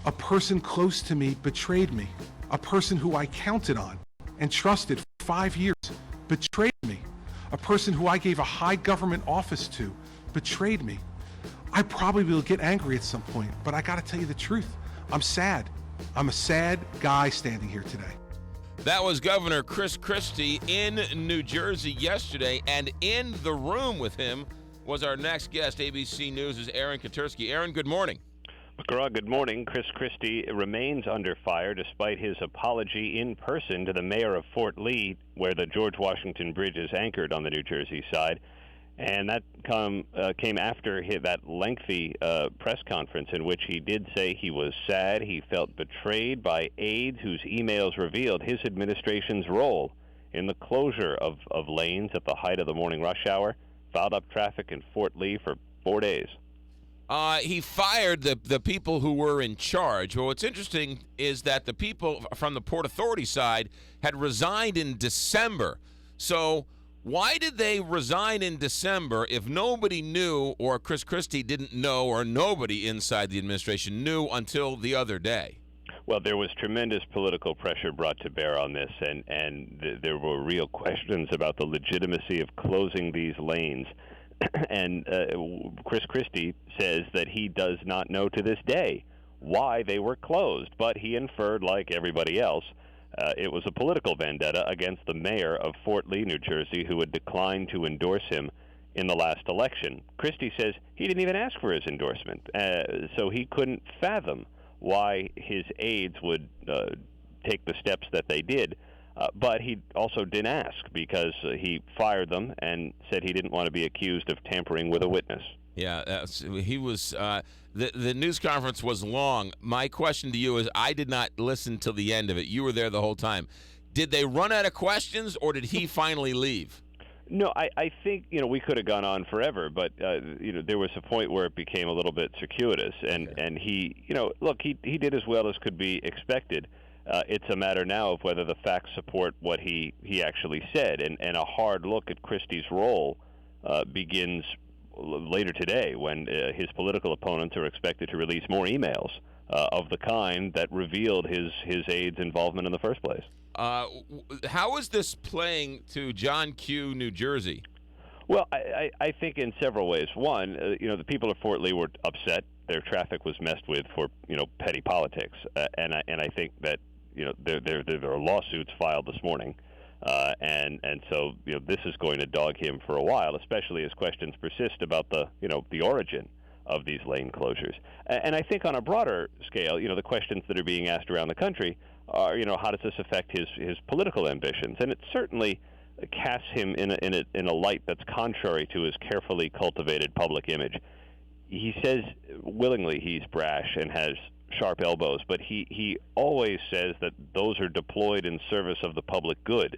A person close to me betrayed me. A person who I counted on and trusted for 5 years betrayed me. A person who I gave a high government office to betrayed me. I probably will get angry at some point, but I gotta tell you the truth. I'm sad. I'm a sad guy standing here today. That was Governor Christie in New Jersey yesterday, and in the room with him was our next guest, ABC News' Aaron Katersky. Aaron, good morning. McGraw, good morning. Christie remains under fire despite his apology in person to the mayor of Fort Lee, where the George Washington Bridge is anchored on the New Jersey side. And that came after that lengthy press conference in which he did say he was sad. He felt betrayed by aides whose emails revealed his administration's role in the closure of lanes at the height of the morning rush hour, fouled up traffic in Fort Lee for 4 days. He fired the people who were in charge. Well, what's interesting is that the people from the Port Authority side had resigned in December. So why did they resign in December if nobody knew, or Christie didn't know, or nobody inside the administration knew until the other day? Well, there was tremendous political pressure brought to bear on this, and there were real questions about the legitimacy of closing these lanes. And Christie says that he does not know to this day why they were closed, but he inferred, like everybody else, it was a political vendetta against the mayor of Fort Lee, New Jersey, who had declined to endorse him in the last election. Christie says he didn't even ask for his endorsement, so he couldn't fathom why his aides would take the steps that they did. But he also didn't ask because he fired them and said he didn't want to be accused of tampering with a witness. Yeah, he was. The news conference was long. My question to you is, I did not listen till the end of it. You were there the whole time. Did they run out of questions, or did he finally leave? No, I think we could have gone on forever, but there was a point where it became a little bit circuitous, and he look, he did as well as could be expected. It's a matter now of whether the facts support what he actually said, and a hard look at Christie's role begins later today when his political opponents are expected to release more emails of the kind that revealed his aides' involvement in the first place. How is this playing to John Q., New Jersey? Well, I think in several ways. One, the people of Fort Lee were upset. Their traffic was messed with for petty politics, and I think that there are lawsuits filed this morning, and so this is going to dog him for a while, especially as questions persist about the origin of these lane closures. And I think on a broader scale, the questions that are being asked around the country are, how does this affect his political ambitions? And it certainly casts him in a light that's contrary to his carefully cultivated public image. He says willingly he's brash and has sharp elbows, but he always says that those are deployed in service of the public good.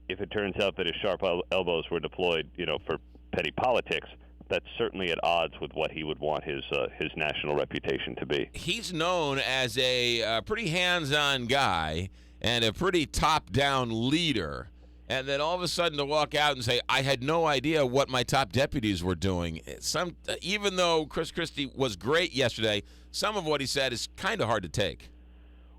If it turns out that his sharp elbows were deployed, for petty politics, that's certainly at odds with what he would want his national reputation to be. He's known as a pretty hands-on guy and a pretty top-down leader. And then all of a sudden to walk out and say, I had no idea what my top deputies were doing. Even though Christie was great yesterday, some of what he said is kind of hard to take.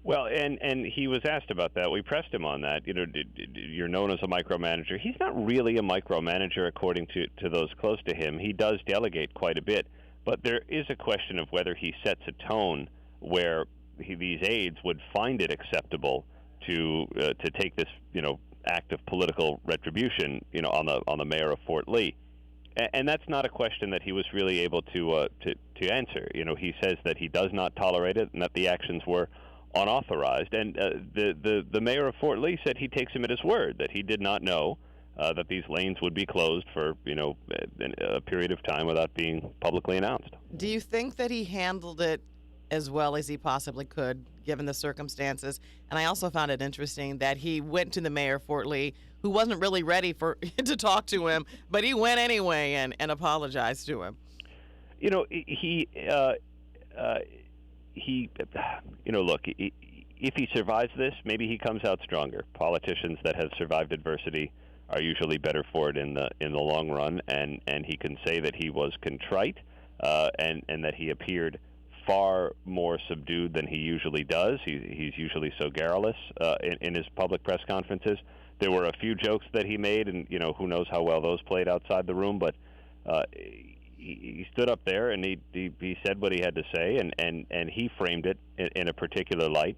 Well, and he was asked about that. We pressed him on that. You're known as a micromanager. He's not really a micromanager according to those close to him. He does delegate quite a bit. But there is a question of whether he sets a tone where these aides would find it acceptable to take this, act of political retribution, on the mayor of Fort Lee, and that's not a question that he was really able to answer. He says that he does not tolerate it and that the actions were unauthorized. And the mayor of Fort Lee said he takes him at his word that he did not know that these lanes would be closed for a period of time without being publicly announced. Do you think that he handled it as well as he possibly could, given the circumstances? And I also found it interesting that he went to the mayor of Fort Lee, who wasn't really ready to talk to him, but he went anyway and apologized to him. Look, if he survives this, maybe he comes out stronger. Politicians that have survived adversity are usually better for it in the long run, and he can say that he was contrite and that he appeared far more subdued than he usually does. He's usually so garrulous in his public press conferences. There were a few jokes that he made, and who knows how well those played outside the room. But he stood up there and he said what he had to say, and he framed it in a particular light.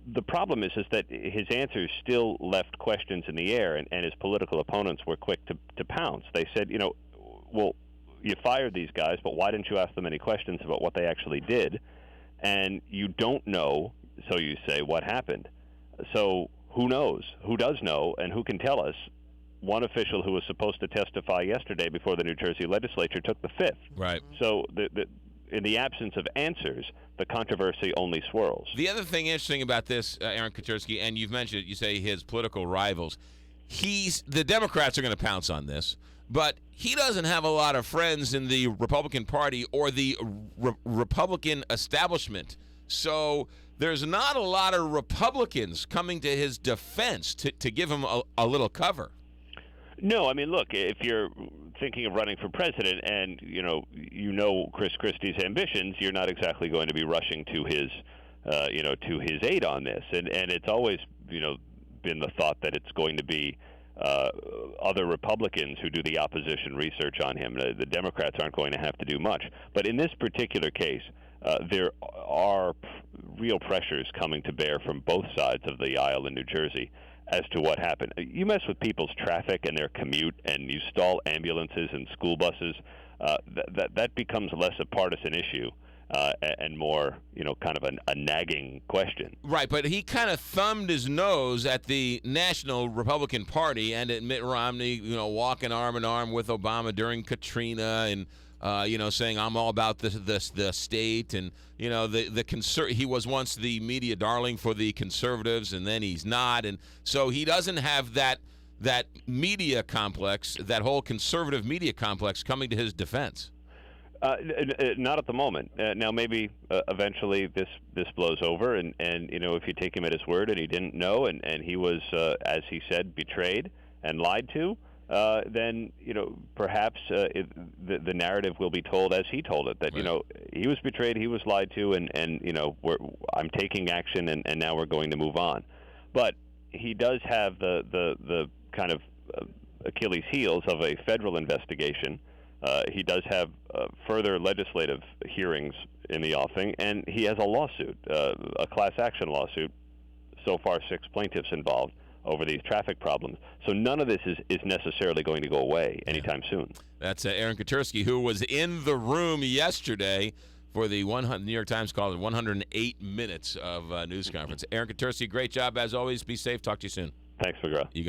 The problem is that his answers still left questions in the air, and his political opponents were quick to pounce. They said, well, you fired these guys, but why didn't you ask them any questions about what they actually did? And you don't know, so you say, what happened. So who knows? Who does know, and who can tell us? One official who was supposed to testify yesterday before the New Jersey legislature took the fifth. Right. So in the absence of answers, the controversy only swirls. The other thing interesting about this, Aaron Katersky, and you've mentioned it, you say his political rivals, the Democrats are going to pounce on this, but he doesn't have a lot of friends in the Republican Party or the Republican establishment. So there's not a lot of Republicans coming to his defense to give him a little cover. No, I mean, look, if you're thinking of running for president and you know Chris Christie's ambitions, you're not exactly going to be rushing to his to his aid on this. And it's always been the thought that it's going to be other Republicans who do the opposition research on him. The Democrats aren't going to have to do much. But in this particular case, there are real pressures coming to bear from both sides of the aisle in New Jersey as to what happened. You mess with people's traffic and their commute, and you stall ambulances and school buses, that becomes less a partisan issue and more, kind of a nagging question. Right, but he kind of thumbed his nose at the National Republican Party and at Mitt Romney, walking arm in arm with Obama during Katrina and saying I'm all about the state, and he was once the media darling for the conservatives, and then he's not, and so he doesn't have that media complex, that whole conservative media complex coming to his defense. Not at the moment. Now maybe eventually this blows over, and if you take him at his word and he didn't know, and he was as he said, betrayed and lied to. Then perhaps the narrative will be told as he told it, that right. He was betrayed, he was lied to, and I'm taking action, and now we're going to move on. But he does have the kind of Achilles heels of a federal investigation. He does have further legislative hearings in the offing, and he has a lawsuit, a class action lawsuit. So far, 6 plaintiffs involved over these traffic problems. So none of this is necessarily going to go away anytime soon. That's Aaron Katersky, who was in the room yesterday for the New York Times called it 108 minutes of news conference. Aaron Katersky, great job as always. Be safe. Talk to you soon. Thanks, McGraw.